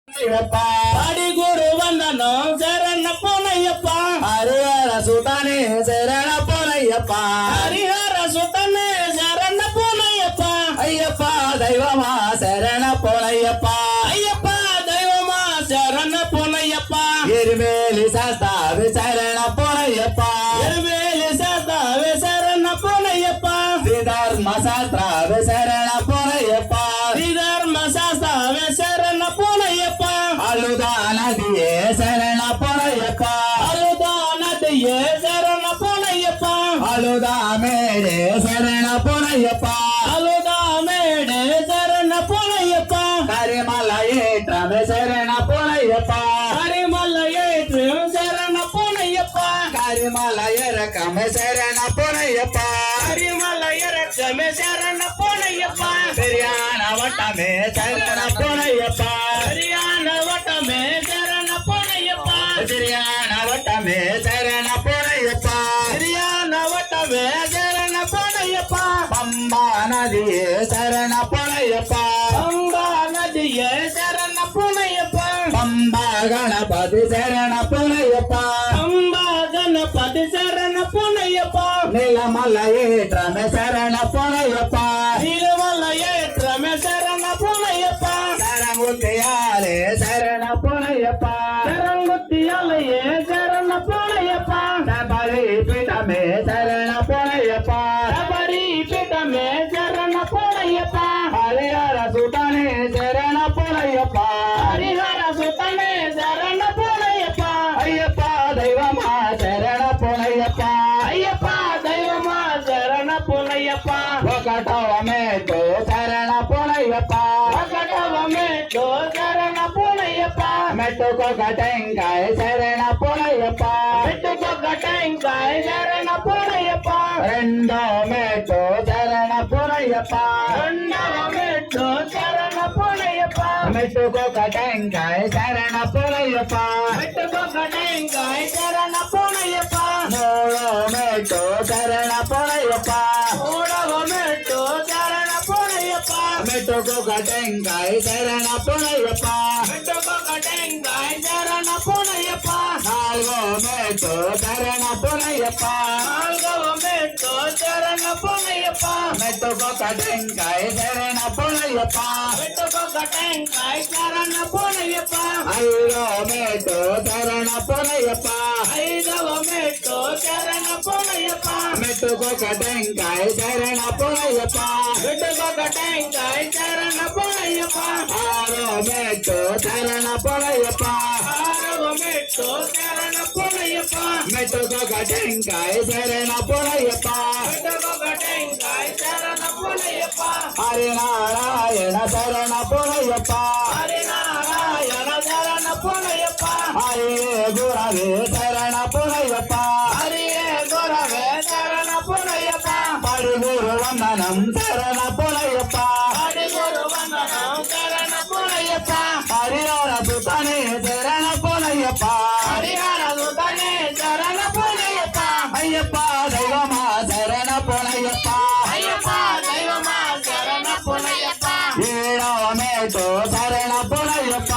பாடி குரு வந்தனம் சரண போனையப்பா ஹரிஹர சுதனே சரண போனையப்பா ஹரிஹர சுதனே சரண போனையப்பா ஐயப்பா தெய்வமா சரண போனையப்பா ஐயப்பா தெய்வமா சரண போனையப்பா எருமேலி சாஸ்தாவே சரண போனையப்பா எருமேலி சாஸ்தாவே சரண போனையப்பா శ్రీధర్మ శాస్త్రావే శరణ పోనయ్యప్ప శ్రీధర్మ శాస్త్రావే శరణ పోనయ్యప్ప అలుదా నదియే శరణ పోనయ్యప్ప అలుదా నదియే శరణ పోనయ్యప్ప అలుదా మేడే శరణ పోనయ్యప్ప అలుదా మేడే శరణ పోనయ్యప్ప కరిమల ఏట్రమే శరణ పోనయ్యప్ప కరిమల ఏట్రమే శరణ పోనయ్యప్ప కరిమల ఎరకమే శరణ పోనయ్యప్ప కరిమల ఎరకమే శరణ పోనయ్యప్ప పెరియాన వటమే శరణ పోనయ్యప్ప పెరియాన వటమే శరణ పోనయ్యప్ప పెరియాన వటమే శరణ పోనయ్యప్ప పెరియాన వటమే శరణ పోనయ్యప్ప పంబా నదియే శరణ పోనయ్యప్ప పంబా నదియే శరణ పోనయ్యప్ప పంబా గణపతి శరణ పోనయ్యప్ప పంబా గణపతి శరణ పోనయ్యప్ప నీలమల్ల ఏట్రమే శరణ పోనయ్యప్ప నీలమల్ల ఏట్రమే శరణ పోనయ్యప్ప శరణగుత్తియాలే శరణ పోనయ్యప్ప శరణగుత్తియాలయే శరణ పోనయ్యప్ప శబరి పీఠమే శరణ పోనయ్యప్ప శబరి పీఠమే శరణ పోనయ్యప్ప హరిహర సుతనే శరణ పోనయ్యప్ప హరిహర సుతనే శరణ పోనయ్యప్ప అయ్యప్ప దైవమా శరణ పోనయ్యప్ప అయ్యప్ప దైవమా శరణ పోనయ్యప్ప ఒకటవ మేటో శరణ పోనయ్యప్ప ఒకటవ మెట్టు శరణ పోనయ్యప్ప మెట్టుకొక టెంకాయ శరణ పోనయ్యప్ప మెట్టుకొక టెంకాయ శరణ పోనయ్యప్ప రెండో మేటో శరణ పోనయ్యప్ప రెండవ మెట్టు శరణ పోనయ్యప్ప మెట్టుకొక టెంకాయ శరణ పోనయ్యప్ప మెట్టుకొక టెంకాయ శరణ పోనయ్యప్ప మూడో మేటో శరణ పోనయ్యప్ప మూడవ మెట్టు శరణ పోనయ్యప్ప మెట్టుకొక టెంకాయ శరణ పోనయ్యప్ప మెట్టుకొక టెంకాయ శరణ పోనయ్యప్ప నాలుగో మేటో శరణ పోనయ్యప్ప నాలుగవ మెట్టు శరణ పోనయ్యప్ప మెట్టుకొక టెంకాయ శరణ పోనయ్యప్ప మెట్టుకొక టెంకాయ శరణ పోనయ్యప్ప ఐదో మేటో శరణ పోనయ్యప్ప ఐదవ మెట్టు శరణ పోనయ్యప్ప మెట్టుకొక టెంకాయ శరణ పోనయ్యప్ప మెట్టుకొక టెంకాయ శరణ పోనయ్యప్ప ఆరో మేటో శరణ పోనయ్యప్ప ఆరవ మెట్టు శరణ పోనయ్యప్ప మెట్టుకొక టెంకాయ శరణ పోనయ్యప్ప మెట్టుకొక టెంకాయ శరణ పోనయ్యప్ప హరినారాయణ శరణ పోనయ్యప్ప హరినారాయణ శరణ పోనయ్యప్ప హరియే గురవే శరణ పోనయ్యప్ప హరియే గురవే శరణ పోనయ్యప్ప పడి గురు వందనం శరణ పోనయ్యప్ప హరి గురు వందనం శరణ పోనయ్యప్ప హరిహర సుతనే శరణ పోనయ్యప్ప హరిహర సుతనే శరణ పోనయ్యప్ప అయ్యప్ప దైవమా శరణ పోనయ్యప్ప అయ్యప్ప దైవమా శరణ పోనయ్యప్ప ఏడవ మేటో శరణ పోనయ్యప్ప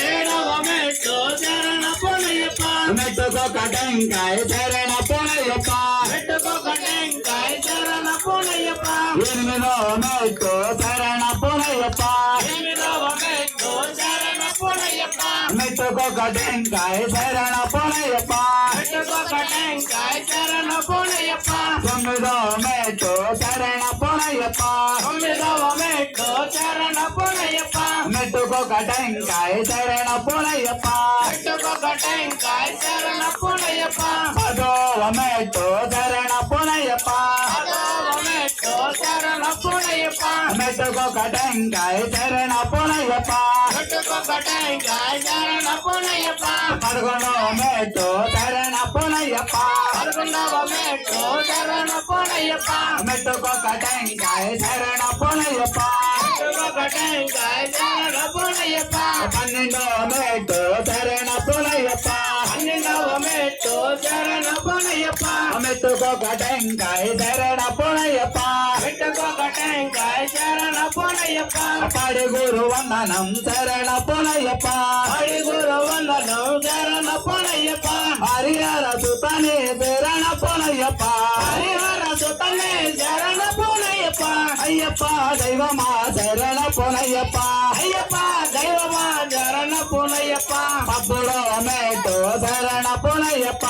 ఏడవ మెట్టు శరణ పోనయ్యప్ప మెట్టుకొక టెంకాయ శరణ పోనయ్యప్ప మెట్టుకొక టెంకాయ శరణ పోనయ్యప్ప ఎనిమిదో మేటో శరణ పోనయ్యప్ప ఎనిమిదవ మెట్టు శరణ పోనయ్యప్ప మెట్టుకొక టెంకాయ శరణ పోనయ్యప్ప మెట్టుకొక టెంకాయ శరణ పోనయ్యప్ప తొమ్మిదో మేటో శరణ పోనయ్యప్ప తొమ్మిదవ మెట్టు శరణ పోనయ్యప్ప మెట్టుకొక టెంకాయ శరణ పోనయ్యప్ప మెట్టుకొక టెంకాయ శరణ పోనయ్యప్ప పదోవ మేటో శరణ పోనయ్యప్ప పదవ మెట్టు శరణ పోనయ్యప్ప మెట్టుకొక టెంకాయ శరణ పోనయ్యప్ప మెట్టుకొక టెంకాయ శరణ పోనయ్యప్ప పదకొండవ మేటో శరణ పోనయ్యప్ప పదకొండవ మెట్టు శరణ పోనయ్యప్ప మెట్టుకొక టెంకాయ శరణ పోనయ్యప్ప మెట్టుకొక టెంకాయ శరణ పోనయ్యప్ప పన్నెండవ మేటో శరణ పోనయ్యప్ప పన్నెండవ మెట్టు శరణ పోనయ్యప్ప మెట్టుకొక టెంకాయ శరణ పోనయ్యప్ప మెట్టుకొక టెంకాయ శరణ పోనయ్యప్ప పాడి గురు వందనం శరణ పొనయ్యప్ప హరి గురు వందనం శరణ పొనయ్యప్ప హరిహర సుతనే శరణ పొనయ్యప్ప హరిహర సుతనే శరణ పొనయ్యప్ప అయ్యప్ప దైవమా శరణ పొనయ్యప్ప అయ్యప్ప దైవమా శరణ పొనయ్యప్ప అప్పుడు మేటో శరణ పొనయ్యప్ప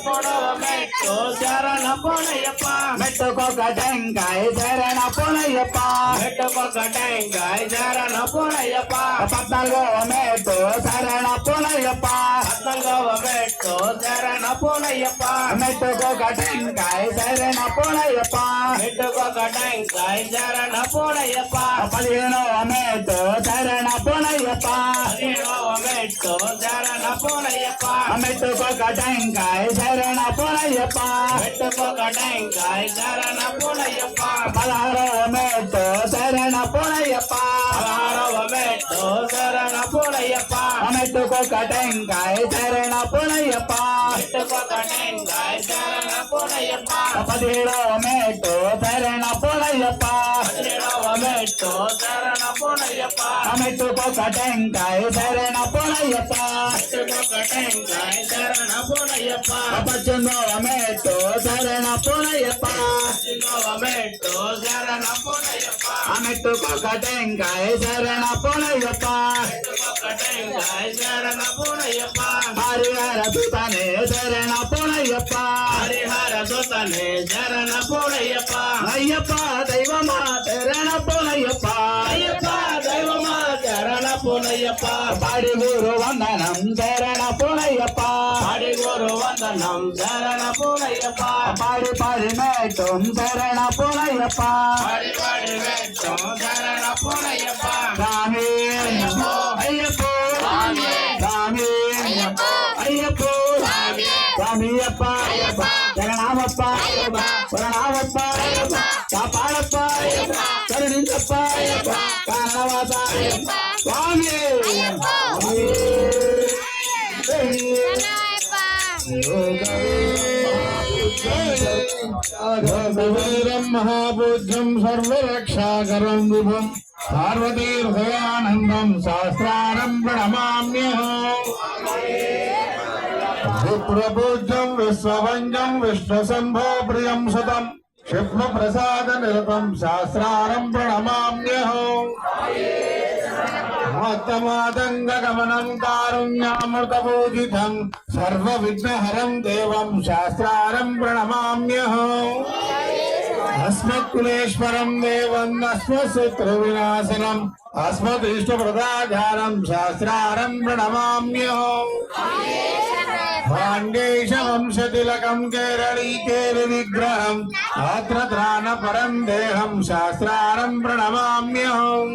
పొడవ మెట్టు శరణ పొనయ్యప్ప మెట్టుకొక టెంకాయ శరణ పొనయ్యప్ప మెట్టుకొక టెంకాయ శరణ పొనయ్యప్ప పద్నాలుగో మేటో శరణ పొనయ్యప్ప పద్నాలుగవ మెట్టు శరణ పొనయ్యప్ప మెట్టుకొక టెంకాయ శరణ పొనయ్యప్ప మెట్టుకొక టెంకాయ శరణ పొనయ్యప్ప పదిహేనో మేటో శరణ పొనయ్యప్ప పదిహేడవ మెట్టు శరణ పొనయ్యప్ప మెట్టుకొక టెంకాయ శరణ పొనయ్యప్ప మెట్టుకొక టెంకాయ శరణ పొనయ్యప్ప పదహారో మేటో శరణ పొనయ్యప్ప పదహారవ మెట్టు శరణ పొనయ్యప్ప మెట్టుకొక టెంకాయ శరణ పొనయ్యప్ప మెట్టుకొక టెంకాయ శరణ పొనయ్యప్ప పదిహేడో మేటో శరణ పొనయ్యప్ప పదిహేడవ మెట్టు శరణ పొనయ్యప్ప మెట్టుకొక టెంకాయ శరణ పొనయ్యప్ప మెట్టుకొక టెంకాయ శరణ పొనయ్యప్ప పద్దెనిమిదో మేటో శరణ పొనయ్యప్ప పద్దెనిమిదవ మెట్టు శరణ పొనయ్యప్ప మెట్టుకొక టెంకాయ శరణ పొనయ్యప్ప మెట్టుకొక టెంకాయ శరణ పొనయ్యప్ప హరిహర సుతనే శరణ పొనయ్యప్ప హరిహర సుతనే శరణ పొనయ్యప్ప అయ్యప్ప దైవమా శరణ పొనయ్యప్ప అయ్యప్ప దైవమా శరణ పొనయ్యప్ప పాడి గురు వందనం శరణ పొనయ్యప్ప హరి గురు వందనం శరణ పొనయ్యప్ప పాడి పాడి మేటం శరణ పొనయ్యప్ప హరి హరి మెట్టు శరణ పొనయ్యప్ప స్వామి అయ్యప్ప స్వామి అయ్యప్ప స్వామియప్ప శరణామప్ప శరణామప్ప కాపాడప్ప కరుణించప్ప కారణవాస స్వామి మహాబుద్ధం సర్వరక్షాకరం విభం పార్వతీహృదయానందం శాస్త్రారం ప్రణమామ్యహం విప్రబుద్ధం విశ్వభంజం విష్ణుశంభో ప్రియం సుతం శుభ్రప్రసాద నిరతం శాస్త్రారం ప్రణమామ్యహం మత్తమాదంగమనం కారుణ్యామృతబోధితం సర్వవిఘ్నహరం దేవం శాస్త్రారం ప్రణమామ్యహం అస్మత్కులేశ్వరం దేవం అస్మశత్రు వినాశనం అస్మదిష్టప్రదాచారం శాస్త్రారం ప్రణమామ్యహం భాండేశవంశతిలకం కేరళీకేలి విగ్రహం ఆత్రత్రాణ పరం దేహం శాస్త్రారం ప్రణమామ్యహం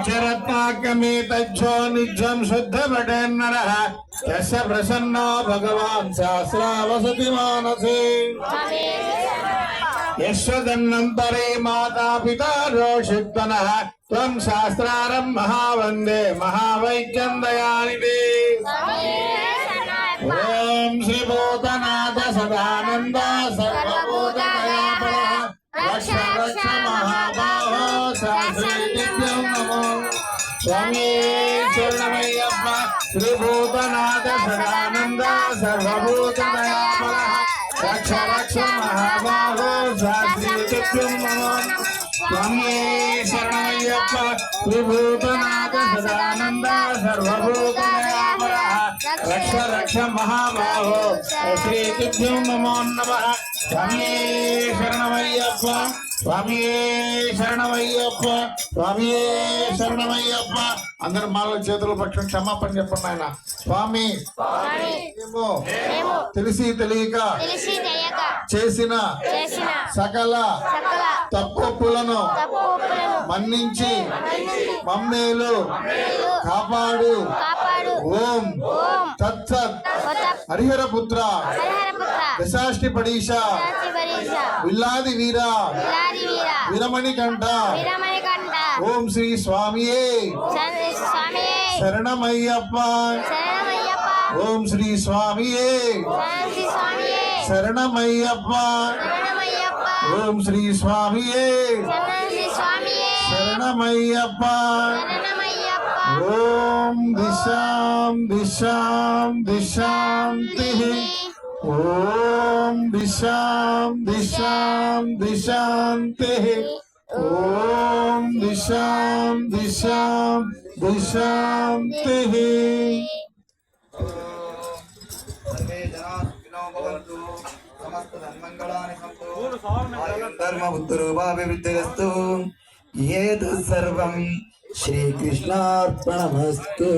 చరత్నాకమేతజ్జో నిత్యం శుద్ధపటేన్నరః యస్య ప్రసన్నో భగవాన్ శాస్త్రావసతి మానసే యశ్వదన్నంతరే మాతా పితా రోషిత్తనః త్వం శాస్త్రారం మహావందే మహావైద్యం దయానిదే ఓం శ్రీ భూతనాథ సదానంద సర్వభూతదయాపరః రక్ష రక్ష మహాబాహో శాస్త్రీభ్యం నమో స్వామి శరణమయ్యప్ప శ్రీ భూతనాథ సదానంద సర్వభూతదయాపరః రక్ష రక్ష మహాబాహో శాస్త్రీభ్యం నమో స్వామి శరణమయ్యప్ప శ్రీ భూతనాథ సదానంద సర్వభూతదయాపరః రక్ష రక్ష మహాబాహో శ్రీభ్యం నమో నమః స్వామి శరణమయ్యప్ప స్వామి శరణమయ్యప్ప స్వామి శరణమయ్యప్ప అందరు మాలో చేతులు పట్టుకుని క్షమాపణ చెప్పండి ఆయన స్వామి మేము తెలిసి తెలియక చేసిన సకల తప్పులను మన్నించి మమ్మేలు కాపాడు ఓం తత్సత్ హరిహర పుత్ర దశాష్టి పడీష విల్లాది వీర వీరమణి కంఠ ఓం శ్రీ స్వామియే శరణమయ్యప్ప ఓం శ్రీ స్వామియే శరణమయ్యప్ప ఓం శ్రీ స్వామియే శరణమయ్యప్ప శరణమయ్యప్ప శరణమయ్యప్ప ఓం దిశాం దిశాం దిశాంతి ఓం దిశాం దిశాం దిశాంతి ఓం దిశాం దిశాం దిశాంతి सर्वे जना सुखिनो भवन्तु समस्त धर्मङ्गलानि सन्तु आयुर् धर्म बुद्धिरूपाभिवृद्धिरस्तु एतत् सर्वं श्रीकृष्णार्पणमस्तु।